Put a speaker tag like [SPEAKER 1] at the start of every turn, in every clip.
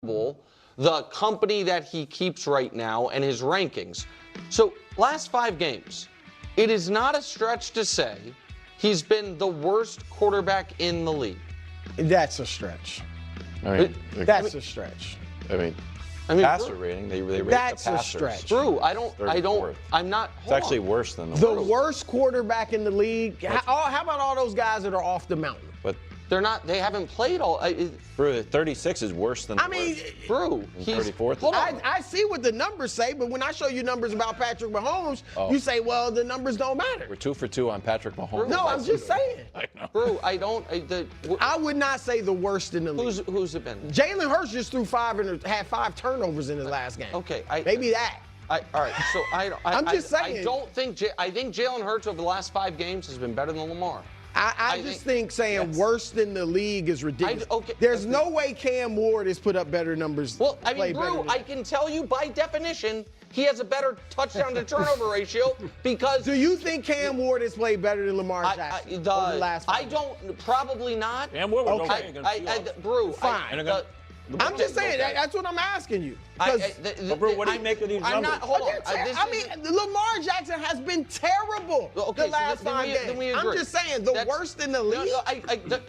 [SPEAKER 1] the company that he keeps right now and his rankings. So last 5 games, it is not a stretch to say he's been the worst quarterback in the league.
[SPEAKER 2] That's a stretch. That's a stretch.
[SPEAKER 3] I mean, passer rating, they rate
[SPEAKER 2] that's
[SPEAKER 3] the
[SPEAKER 2] a
[SPEAKER 3] passers.
[SPEAKER 2] stretch.
[SPEAKER 1] Drew, I'm not.
[SPEAKER 3] It's actually worse than
[SPEAKER 2] the worst quarterback in the league. How about all those guys that are off the mountain?
[SPEAKER 3] But
[SPEAKER 1] they're not. They haven't played all.
[SPEAKER 3] Brew, 36 is worse than.
[SPEAKER 1] Brew,
[SPEAKER 3] he's 34th.
[SPEAKER 2] I see what the numbers say, but when I show you numbers about Patrick Mahomes, you say, well, the numbers don't matter.
[SPEAKER 3] We're 2 for 2 on Patrick Mahomes.
[SPEAKER 2] No, I'm just saying.
[SPEAKER 3] I know.
[SPEAKER 1] Brew,
[SPEAKER 2] I would not say the worst in the league.
[SPEAKER 1] Who's it been?
[SPEAKER 2] Jalen Hurts just threw 5 and had 5 turnovers in his last game.
[SPEAKER 1] Okay,
[SPEAKER 2] maybe that.
[SPEAKER 1] All right, so
[SPEAKER 2] I'm just saying.
[SPEAKER 1] I think Jalen Hurts over the last 5 games has been better than Lamar.
[SPEAKER 2] I just think saying worse than the league is ridiculous. There's no way Cam Ward has put up better numbers.
[SPEAKER 1] Well, I mean, Brew, I can tell you by definition, he has a better touchdown to turnover ratio because.
[SPEAKER 2] Do you think Cam Ward has played better than Lamar Jackson over the last 5
[SPEAKER 1] games? I don't. Probably not.
[SPEAKER 3] Cam Ward was okay.
[SPEAKER 1] Brew,
[SPEAKER 2] fine. I'm just saying, that's what I'm asking you.
[SPEAKER 3] But Brew, what do you make of these numbers?
[SPEAKER 2] Hold on. Lamar Jackson has been terrible the last 5 games. I'm just saying, the worst in the league.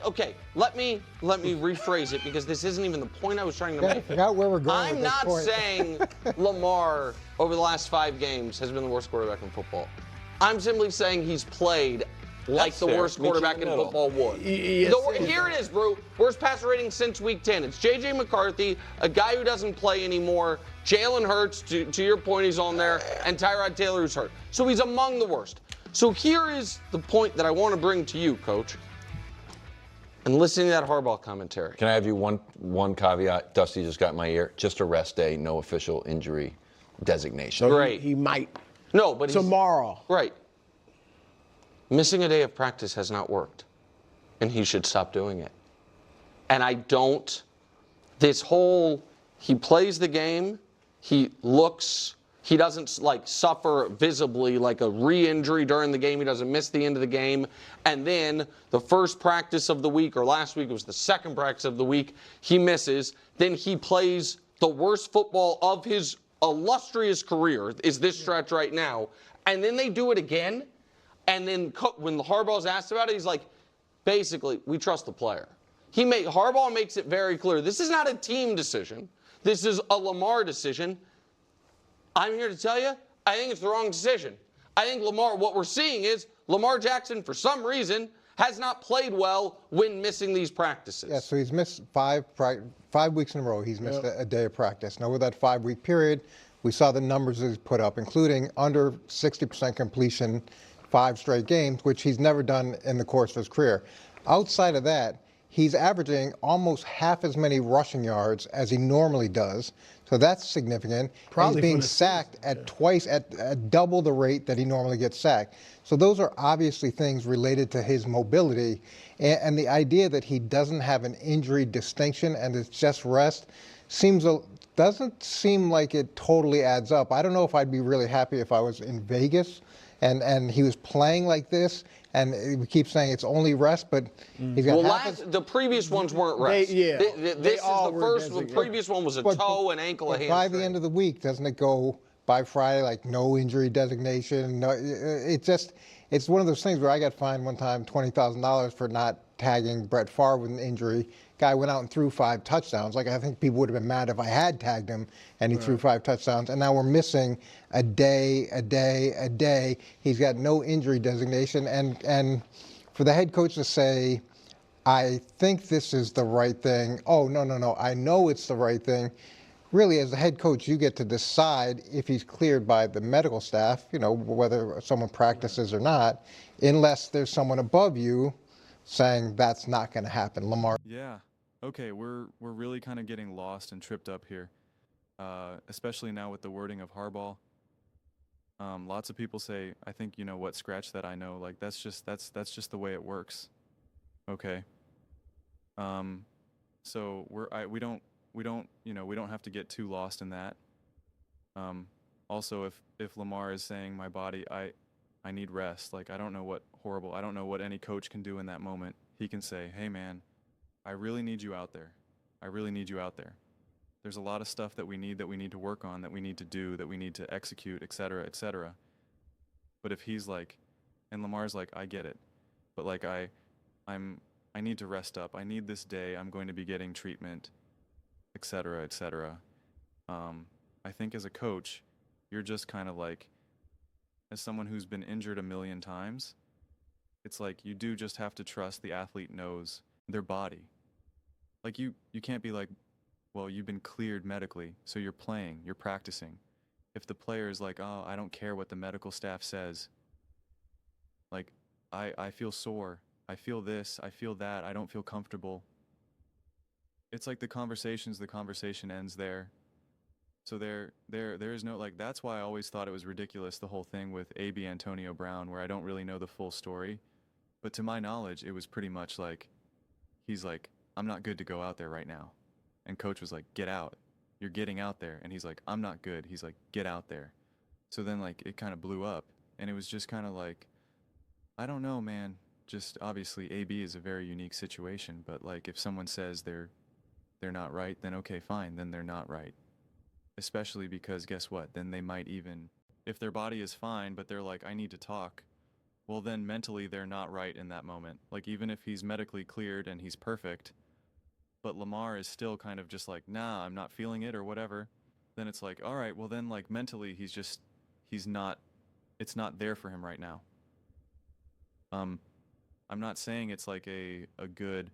[SPEAKER 1] Okay, let me rephrase it because this isn't even the point I was trying to make.
[SPEAKER 4] I forgot where we're going.
[SPEAKER 1] I'm not saying Lamar over the last 5 games has been the worst quarterback in football. I'm simply saying he's played like the worst quarterback in football would. Here it is, Brew. Worst passer rating since week 10. It's J.J. McCarthy, a guy who doesn't play anymore. Jalen Hurts, to your point, he's on there. And Tyrod Taylor, who's hurt. So he's among the worst. So here is the point that I want to bring to you, Coach. And listening to that Harbaugh commentary.
[SPEAKER 3] Can I have you one caveat? Dusty just got in my ear. Just a rest day, no official injury designation.
[SPEAKER 2] So
[SPEAKER 1] Great.
[SPEAKER 2] He might.
[SPEAKER 1] No, but
[SPEAKER 2] tomorrow.
[SPEAKER 1] Right. Missing a day of practice has not worked, and he should stop doing it. And he plays the game, he doesn't suffer visibly like a re-injury during the game, he doesn't miss the end of the game, and then the first practice of the week, or last week it was the second practice of the week, he misses, then he plays the worst football of his illustrious career, is this stretch right now, and then they do it again. And then when Harbaugh's asked about it, he's like, basically, we trust the player. Harbaugh makes it very clear. This is not a team decision. This is a Lamar decision. I'm here to tell you, I think it's the wrong decision. I think what we're seeing is Lamar Jackson, for some reason, has not played well when missing these practices.
[SPEAKER 4] Yeah, so he's missed 5 weeks in a row. He's missed a day of practice. Now, with that 5-week period, we saw the numbers that he's put up, including under 60% completion 5 straight games, which he's never done in the course of his career. Outside of that, he's averaging almost half as many rushing yards as he normally does. So that's significant. He's being sacked at double the rate that he normally gets sacked. So those are obviously things related to his mobility. And the idea that he doesn't have an injury distinction and it's just rest doesn't seem like it totally adds up. I don't know if I'd be really happy if I was in Vegas and he was playing like this, and we keep saying it's only rest, but he's got
[SPEAKER 1] the previous ones weren't rest. The previous one was a toe, an ankle, a hamstring.
[SPEAKER 4] By the end of the week, doesn't it go by Friday like no injury designation? No, it's one of those things where I got fined one time $20,000 for not tagging Brett Favre with an injury. Guy went out and threw 5 touchdowns. Like, I think people would have been mad if I had tagged him and he threw 5 touchdowns. And now we're missing a day. He's got no injury designation. And for the head coach to say, I think this is the right thing. Oh, no, I know it's the right thing. Really, as the head coach, you get to decide if he's cleared by the medical staff, whether someone practices or not, unless there's someone above you saying that's not going to happen. Lamar.
[SPEAKER 5] Yeah. Okay, we're really kind of getting lost and tripped up here, especially now with the wording of Harbaugh. Lots of people say, I think you know what, scratch that, I know. Like, that's just the way it works. Okay. So we don't have to get too lost in that. Also, if Lamar is saying my body, I need rest. Like, I don't know what any coach can do in that moment. He can say, hey man, I really need you out there. I really need you out there. There's a lot of stuff that we need to work on, that we need to do, that we need to execute, etc., etc. But if he's like, and Lamar's like, I get it, but like I need to rest up. I need this day. I'm going to be getting treatment, etc., etc. I think as a coach, you're just kind of like, as someone who's been injured a million times, it's like you do just have to trust the athlete knows their body. Like you can't be like, well, you've been cleared medically, so you're playing, you're practicing. If the player is like, oh, I don't care what the medical staff says, like, I feel sore, I feel this, I feel that, I don't feel comfortable. It's like the conversation ends there. So there is no, like, that's why I always thought it was ridiculous, the whole thing with A.B. Antonio Brown, where I don't really know the full story. But to my knowledge, it was pretty much like, he's like, I'm not good to go out there right now. And coach was like, get out. You're getting out there. And he's like, I'm not good. He's like, get out there. So then like it kind of blew up. And it was just kind of like, I don't know, man. Just obviously AB is a very unique situation. But like if someone says they're not right, then okay, fine. Then they're not right. Especially because guess what? Then they might even, if their body is fine, but they're like, I need to talk. Well, then mentally they're not right in that moment. Like even if he's medically cleared and he's perfect, but Lamar is still kind of just like, nah, I'm not feeling it or whatever, then it's like, all right, well then like mentally it's not there for him right now. I'm not saying it's like a good,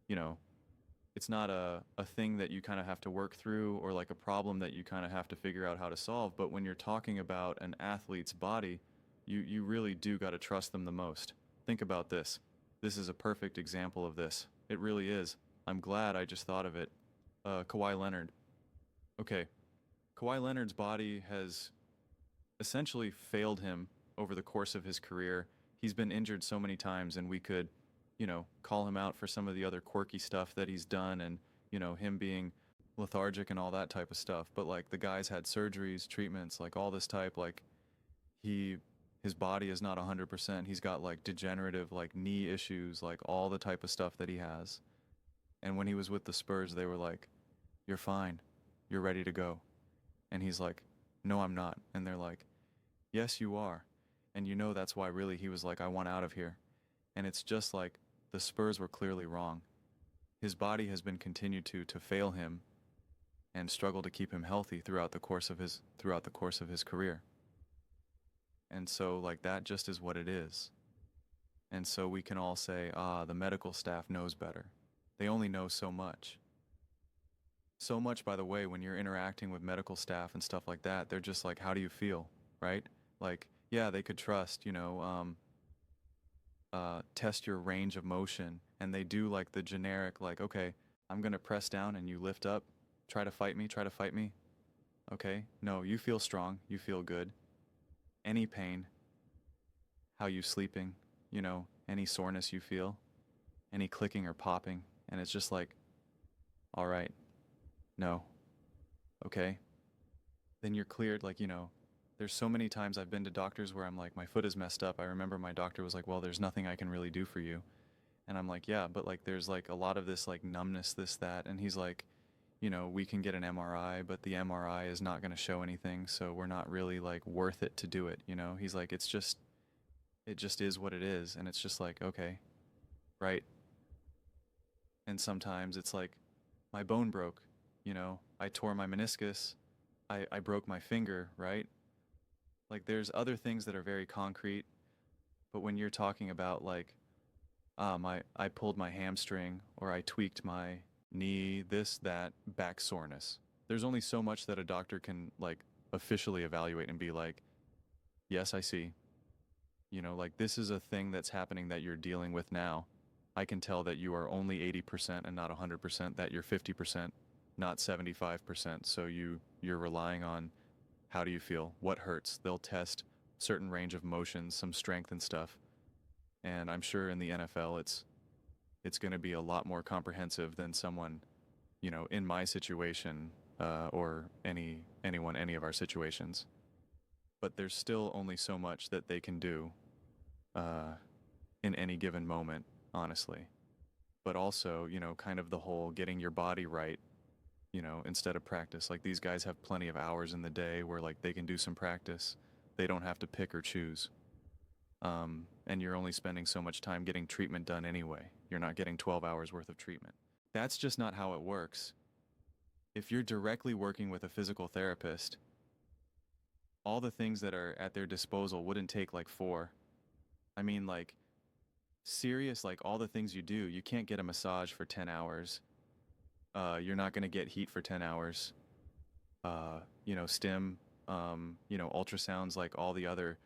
[SPEAKER 5] it's not a thing that you kind of have to work through or like a problem that you kind of have to figure out how to solve. But when you're talking about an athlete's body, you really do got to trust them the most. Think about this. This is a perfect example of this. It really is. I'm glad I just thought of it. Kawhi Leonard. Okay. Kawhi Leonard's body has essentially failed him over the course of his career. He's been injured so many times, and we could, call him out for some of the other quirky stuff that he's done and, him being lethargic and all that type of stuff. But like the guy's had surgeries, treatments, like all this type, like his body is not 100%. He's got like degenerative, like knee issues, like all the type of stuff that he has. And when he was with the Spurs, they were like, you're fine. You're ready to go. And he's like, no, I'm not. And they're like, yes, you are. And that's why really he was like, I want out of here. And it's just like the Spurs were clearly wrong. His body has been continued to fail him and struggle to keep him healthy throughout the course of his career. And so like that just is what it is. And so we can all say, the medical staff knows better. They only know so much. So much, by the way, when you're interacting with medical staff and stuff like that, they're just like, how do you feel, right? Like, yeah, they could trust, test your range of motion. And they do like the generic, like, okay, I'm going to press down and you lift up. Try to fight me. Okay, no, you feel strong. You feel good. Any pain, how you sleeping, any soreness you feel, any clicking or popping. And it's just like, all right, no, okay. Then you're cleared, like, there's so many times I've been to doctors where I'm like, my foot is messed up. I remember my doctor was like, well, there's nothing I can really do for you. And I'm like, yeah, but like, there's like a lot of this like numbness, this, that. And he's like, we can get an MRI, but the MRI is not going to show anything. So we're not really like worth it to do it. He's like, it just is what it is. And it's just like, okay, right. And sometimes it's like my bone broke, I tore my meniscus, I broke my finger, right? Like there's other things that are very concrete, but when you're talking about like, I pulled my hamstring or I tweaked my knee, this, that, back soreness. There's only so much that a doctor can like officially evaluate and be like, yes, I see. Like this is a thing that's happening that you're dealing with now. I can tell that you are only 80% and not 100%, that you're 50%, not 75%. So you're relying on how do you feel? What hurts? They'll test certain range of motions, some strength and stuff. And I'm sure in the NFL it's going to be a lot more comprehensive than someone, in my situation or any of our situations. But there's still only so much that they can do in any given moment, honestly. But also, kind of the whole getting your body right instead of practice. Like these guys have plenty of hours in the day where like they can do some practice. They don't have to pick or choose. And you're only spending so much time getting treatment done anyway. You're not getting 12 hours worth of treatment. That's just not how it works. If you're directly working with a physical therapist, all the things that are at their disposal wouldn't take like 4. I mean, like, serious, like all the things you do, you can't get a massage for 10 hours. You're not going to get heat for 10 hours. Stim, ultrasounds, like all the other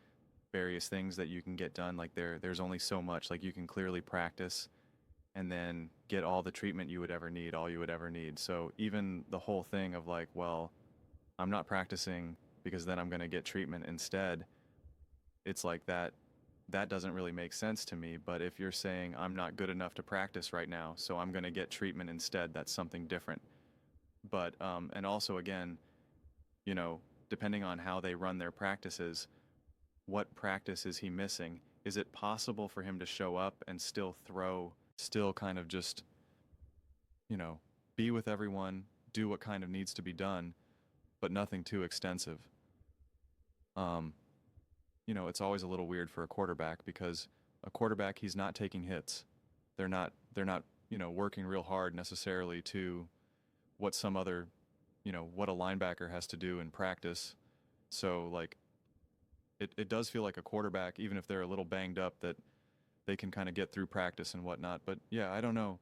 [SPEAKER 5] various things that you can get done. Like there's only so much. Like you can clearly practice and then get all the treatment you would ever need, all you would ever need. So even the whole thing of like, well, I'm not practicing because then I'm going to get treatment instead. It's like that doesn't really make sense to me. But if you're saying I'm not good enough to practice right now, so I'm going to get treatment instead, that's something different. But, and also again, depending on how they run their practices, what practice is he missing? Is it possible for him to show up and still throw, still kind of just, be with everyone, do what kind of needs to be done, but nothing too extensive? It's always a little weird for a quarterback because a quarterback, he's not taking hits. They're not, working real hard necessarily to what some other, what a linebacker has to do in practice. So like, it does feel like a quarterback, even if they're a little banged up, that they can kind of get through practice and whatnot. But yeah, I don't know.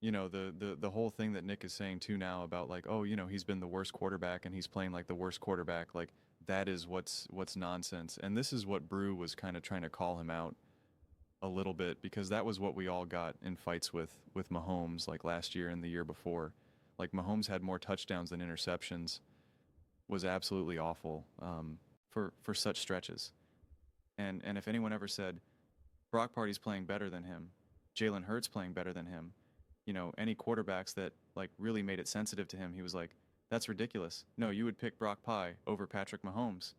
[SPEAKER 5] The whole thing that Nick is saying too now about like, oh, he's been the worst quarterback and he's playing like the worst quarterback. Like that is what's nonsense. And this is what Brew was kind of trying to call him out a little bit, because that was what we all got in fights with Mahomes like last year and the year before. Like Mahomes had more touchdowns than interceptions, was absolutely awful for such stretches. And if anyone ever said Brock Purdy's playing better than him, Jalen Hurts playing better than him, any quarterbacks that like really made it sensitive to him, he was like, that's ridiculous. No, you would pick Brock Purdy over Patrick Mahomes.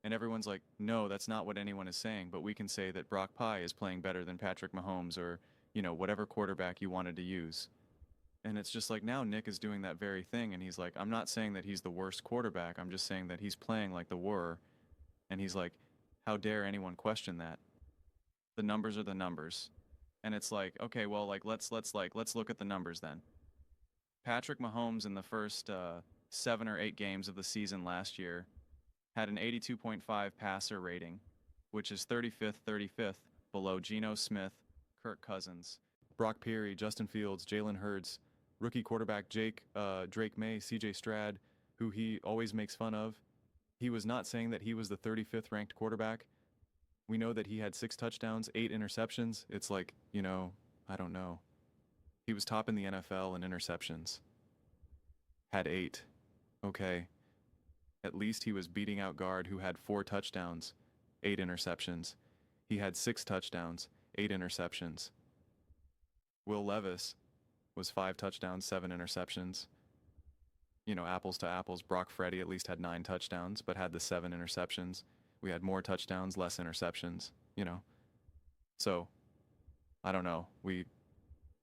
[SPEAKER 5] And everyone's like, no, that's not what anyone is saying, but we can say that Brock Purdy is playing better than Patrick Mahomes or, whatever quarterback you wanted to use. And it's just like now Nick is doing that very thing, and he's like, I'm not saying that he's the worst quarterback, I'm just saying that he's playing like the war. And he's like, how dare anyone question that? The numbers are the numbers. And it's like, okay, well, like let's look at the numbers then. Patrick Mahomes in the first 7 or 8 games of the season last year had an 82.5 passer rating, which is 35th below Geno Smith, Kirk Cousins, Brock Purdy, Justin Fields, Jalen Hurts, rookie quarterback Drake May, CJ Stroud, who he always makes fun of. He was not saying that he was the 35th ranked quarterback. We know that he had 6 touchdowns, 8 interceptions. It's like, I don't know. He was top in the NFL in interceptions. Had 8. Okay. At least he was beating out guard who had 4 touchdowns, 8 interceptions. He had 6 touchdowns, 8 interceptions. Will Levis was 5 touchdowns, 7 interceptions. Apples to apples, Brock Purdy at least had 9 touchdowns, but had the 7 interceptions. We had more touchdowns, less interceptions, So, I don't know. We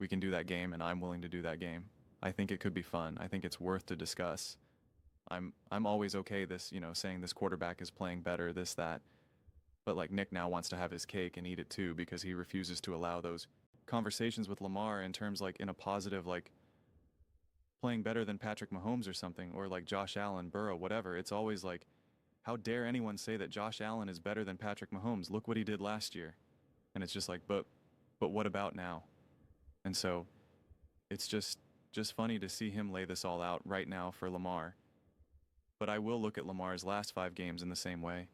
[SPEAKER 5] can do that game, and I'm willing to do that game. I think it could be fun. I think it's worth to discuss. I'm always okay saying this quarterback is playing better, this, that. But like Nick now wants to have his cake and eat it too, because he refuses to allow those conversations with Lamar in terms like in a positive, like playing better than Patrick Mahomes or something, or like Josh Allen, Burrow, whatever. It's always like, how dare anyone say that Josh Allen is better than Patrick Mahomes? Look what he did last year. And it's just like, but what about now? And so it's just funny to see him lay this all out right now for Lamar. But I will look at Lamar's last 5 games in the same way.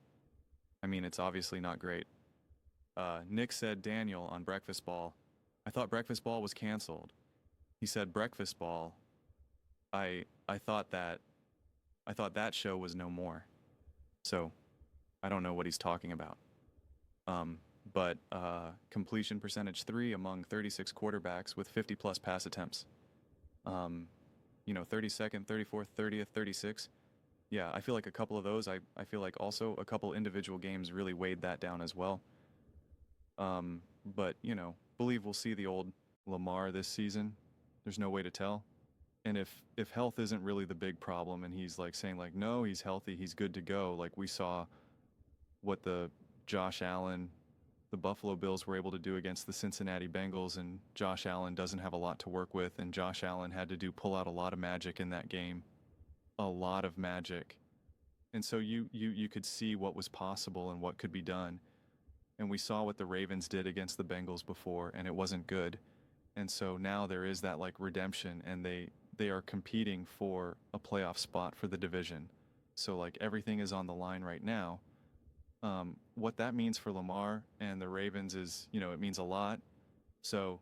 [SPEAKER 5] I mean, it's obviously not great. Nick said Daniel on Breakfast Ball. I thought Breakfast Ball was canceled. He said Breakfast Ball. I thought that show was no more. So I don't know what he's talking about. But completion percentage 3 among 36 quarterbacks with 50 plus pass attempts. 32nd, 34th, 30th, 36. Yeah, I feel like a couple of those, I feel like also a couple individual games really weighed that down as well. But, believe we'll see the old Lamar this season. There's no way to tell. And if health isn't really the big problem, and he's like saying like, no, he's healthy, he's good to go. Like we saw what the Josh Allen, the Buffalo Bills were able to do against the Cincinnati Bengals, and Josh Allen doesn't have a lot to work with, and Josh Allen had to pull out a lot of magic in that game, a lot of magic. And so you could see what was possible and what could be done. And we saw what the Ravens did against the Bengals before, and it wasn't good. And so now there is that like redemption, and they are competing for a playoff spot for the division. So like everything is on the line right now. What that means for Lamar and the Ravens is, it means a lot. So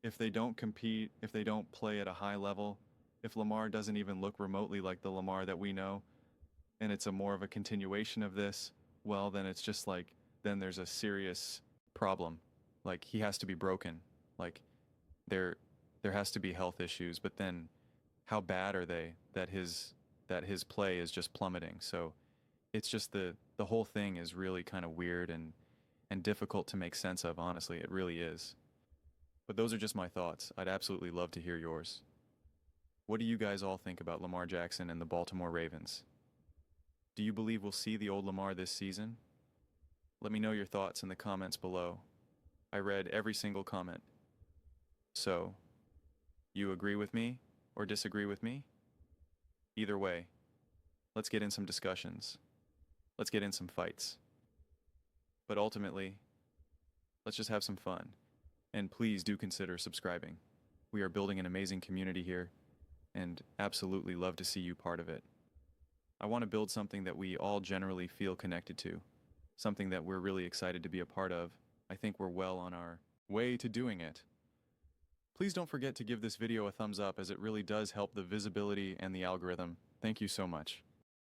[SPEAKER 5] if they don't compete, if they don't play at a high level, if Lamar doesn't even look remotely like the Lamar that we know, and it's a more of a continuation of this, well, then it's just like, then there's a serious problem. Like he has to be broken. Like there has to be health issues, but then how bad are they that his play is just plummeting? So it's just the whole thing is really kind of weird and difficult to make sense of, honestly. It really is. But those are just my thoughts. I'd absolutely love to hear yours. What do you guys all think about Lamar Jackson and the Baltimore Ravens? Do you believe we'll see the old Lamar this season? Let me know your thoughts in the comments below. I read every single comment. So, you agree with me or disagree with me? Either way, let's get in some discussions. Let's get in some fights. But ultimately, let's just have some fun. And please do consider subscribing. We are building an amazing community here, and absolutely love to see you part of it. I want to build something that we all generally feel connected to, something that we're really excited to be a part of. I think we're well on our way to doing it. Please don't forget to give this video a thumbs up, as it really does help the visibility and the algorithm. Thank you so much.